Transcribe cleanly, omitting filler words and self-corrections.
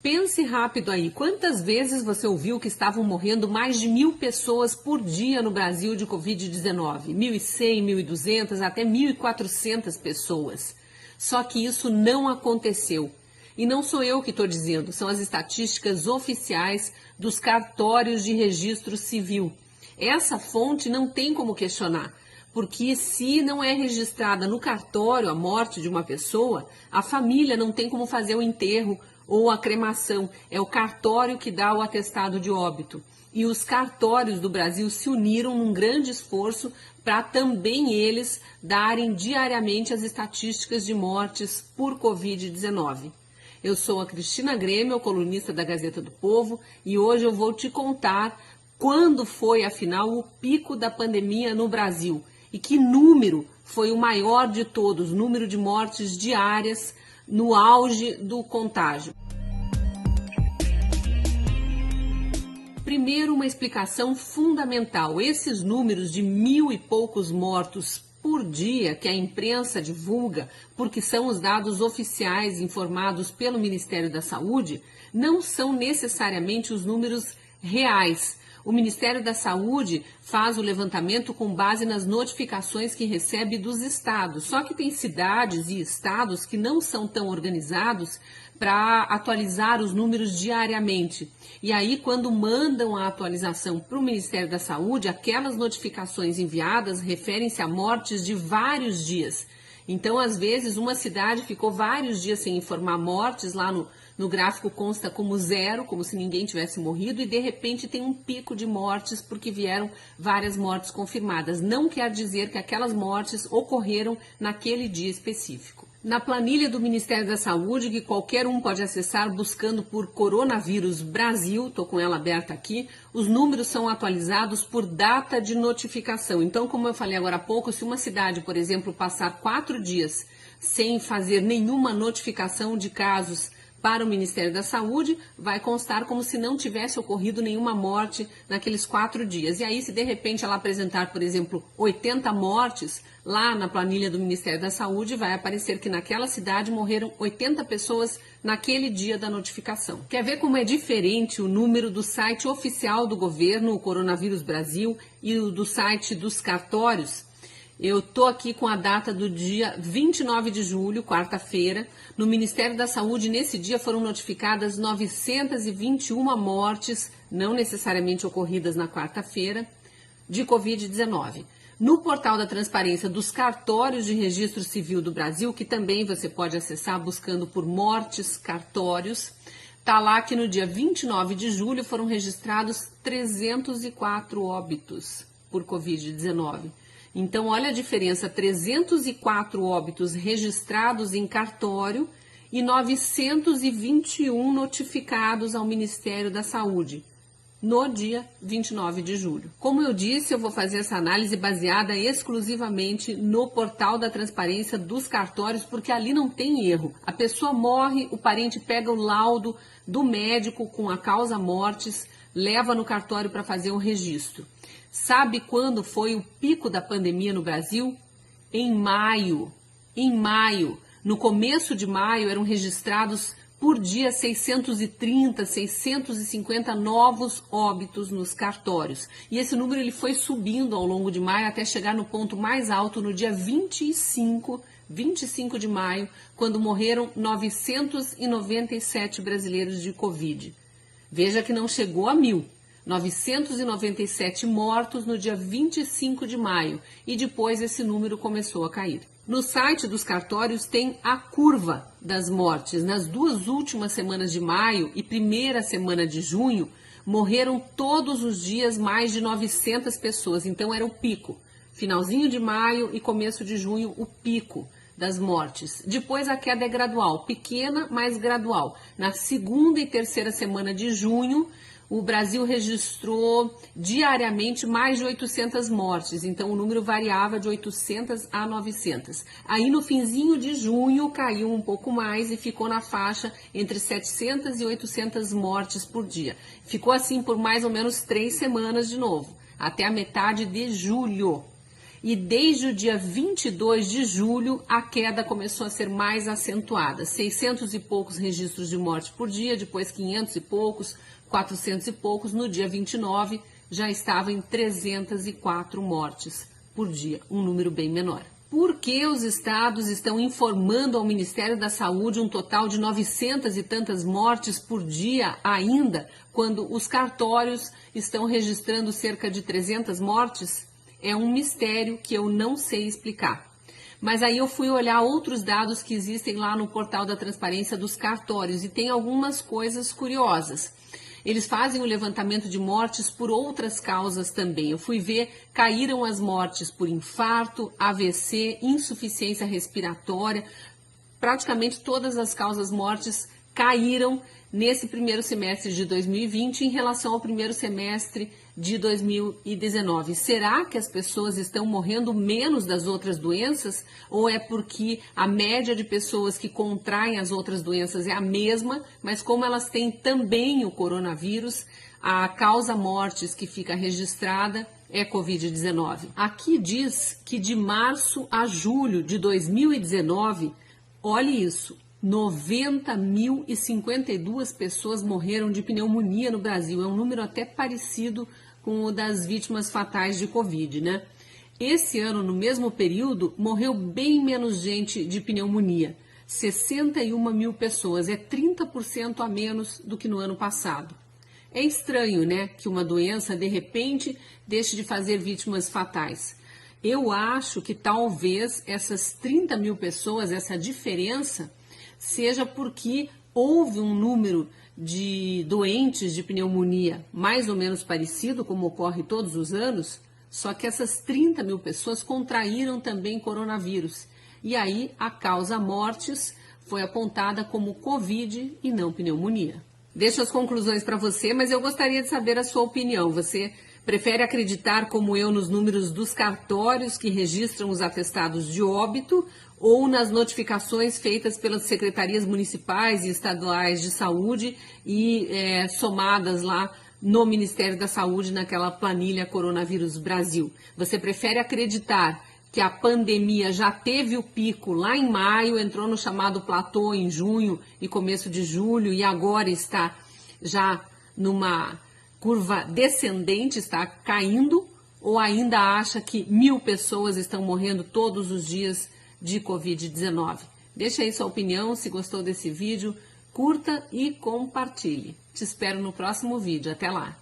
Pense rápido aí, quantas vezes você ouviu que estavam morrendo mais de 1.000 pessoas por dia no Brasil de Covid-19? 1.100, 1.200, até 1.400 pessoas. Só que isso não aconteceu. E não sou eu que estou dizendo, são as estatísticas oficiais dos cartórios de registro civil. Essa fonte não tem como questionar, porque se não é registrada no cartório a morte de uma pessoa, a família não tem como fazer o enterro ou a cremação. É o cartório que dá o atestado de óbito. E os cartórios do Brasil se uniram num grande esforço para também eles darem diariamente as estatísticas de mortes por Covid-19. Eu sou a Cristina Grêmio, colunista da Gazeta do Povo, e hoje eu vou te contar quando foi, afinal, o pico da pandemia no Brasil e que número foi o maior de todos, número de mortes diárias no auge do contágio. Primeiro, uma explicação fundamental. Esses números de 1.000 e poucos mortos por dia que a imprensa divulga, porque são os dados oficiais informados pelo Ministério da Saúde, não são necessariamente os números reais. O Ministério da Saúde faz o levantamento com base nas notificações que recebe dos estados. Só que tem cidades e estados que não são tão organizados para atualizar os números diariamente. E aí, quando mandam a atualização para o Ministério da Saúde, aquelas notificações enviadas referem-se a mortes de vários dias. Então, às vezes, uma cidade ficou vários dias sem informar mortes, lá no gráfico consta como 0, como se ninguém tivesse morrido, e de repente tem um pico de mortes porque vieram várias mortes confirmadas. Não quer dizer que aquelas mortes ocorreram naquele dia específico. Na planilha do Ministério da Saúde, que qualquer um pode acessar buscando por Coronavírus Brasil, estou com ela aberta aqui, os números são atualizados por data de notificação. Então, como eu falei agora há pouco, se uma cidade, por exemplo, passar 4 dias sem fazer nenhuma notificação de casos para o Ministério da Saúde, vai constar como se não tivesse ocorrido nenhuma morte naqueles 4 dias. E aí, se de repente ela apresentar, por exemplo, 80 mortes, lá na planilha do Ministério da Saúde vai aparecer que naquela cidade morreram 80 pessoas naquele dia da notificação. Quer ver como é diferente o número do site oficial do governo, o Coronavírus Brasil, e o do site dos cartórios? Eu estou aqui com a data do dia 29 de julho, quarta-feira. No Ministério da Saúde, nesse dia, foram notificadas 921 mortes, não necessariamente ocorridas na quarta-feira, de Covid-19. No portal da transparência dos cartórios de registro civil do Brasil, que também você pode acessar buscando por mortes cartórios, está lá que no dia 29 de julho foram registrados 304 óbitos por Covid-19. Então, olha a diferença, 304 óbitos registrados em cartório e 921 notificados ao Ministério da Saúde no dia 29 de julho. Como eu disse, eu vou fazer essa análise baseada exclusivamente no portal da transparência dos cartórios, porque ali não tem erro. A pessoa morre, o parente pega o laudo do médico com a causa mortis, leva no cartório para fazer o registro. Sabe quando foi o pico da pandemia no Brasil? Em maio. Em maio. No começo de maio eram registrados por dia 630, 650 novos óbitos nos cartórios. E esse número ele foi subindo ao longo de maio até chegar no ponto mais alto no dia 25 de maio, quando morreram 997 brasileiros de Covid. Veja que não chegou a 1.000. 997 mortos no dia 25 de maio e depois esse número começou a cair. No site dos cartórios tem a curva das mortes. Nas 2 últimas semanas de maio e primeira semana de junho, morreram todos os dias mais de 900 pessoas, então era o pico. Finalzinho de maio e começo de junho, o pico das mortes. Depois a queda é gradual, pequena, mas gradual. Na segunda e terceira semana de junho, o Brasil registrou diariamente mais de 800 mortes, então o número variava de 800 a 900. Aí no finzinho de junho caiu um pouco mais e ficou na faixa entre 700 e 800 mortes por dia. Ficou assim por mais ou menos 3 semanas de novo, até a metade de julho. e desde o dia 22 de julho a queda começou a ser mais acentuada. 600 e poucos registros de morte por dia, depois 500 e poucos, 400 e poucos. No dia 29 já estava em 304 mortes por dia, um número bem menor. Por que os estados estão informando ao Ministério da Saúde um total de 900 e tantas mortes por dia ainda, quando os cartórios estão registrando cerca de 300 mortes? É um mistério que eu não sei explicar. Mas aí eu fui olhar outros dados que existem lá no portal da transparência dos cartórios e tem algumas coisas curiosas. Eles fazem o levantamento de mortes por outras causas também. Eu fui ver, caíram as mortes por infarto, AVC, insuficiência respiratória. Praticamente todas as causas mortes caíram nesse primeiro semestre de 2020 em relação ao primeiro semestre de 2019. Será que as pessoas estão morrendo menos das outras doenças? Ou é porque a média de pessoas que contraem as outras doenças é a mesma, mas como elas têm também o coronavírus, a causa mortes que fica registrada é Covid-19. Aqui diz que de março a julho de 2019, olhe isso, 90.052 pessoas morreram de pneumonia no Brasil. É um número até parecido com o das vítimas fatais de Covid, né? Esse ano, no mesmo período, morreu bem menos gente de pneumonia. 61 mil pessoas, é 30% a menos do que no ano passado. É estranho, né, que uma doença, de repente, deixe de fazer vítimas fatais. Eu acho que talvez essas 30 mil pessoas, essa diferença, seja porque houve um número de doentes de pneumonia mais ou menos parecido, como ocorre todos os anos, só que essas 30 mil pessoas contraíram também coronavírus. E aí a causa mortes foi apontada como Covid e não pneumonia. Deixo as conclusões para você, mas eu gostaria de saber a sua opinião. Você prefere acreditar, como eu, nos números dos cartórios que registram os atestados de óbito ou nas notificações feitas pelas secretarias municipais e estaduais de saúde e somadas lá no Ministério da Saúde naquela planilha Coronavírus Brasil? Você prefere acreditar que a pandemia já teve o pico lá em maio, entrou no chamado platô em junho e começo de julho e agora está já numa curva descendente, está caindo, ou ainda acha que 1.000 pessoas estão morrendo todos os dias de Covid-19? Deixa aí sua opinião, se gostou desse vídeo, curta e compartilhe. Te espero no próximo vídeo. Até lá!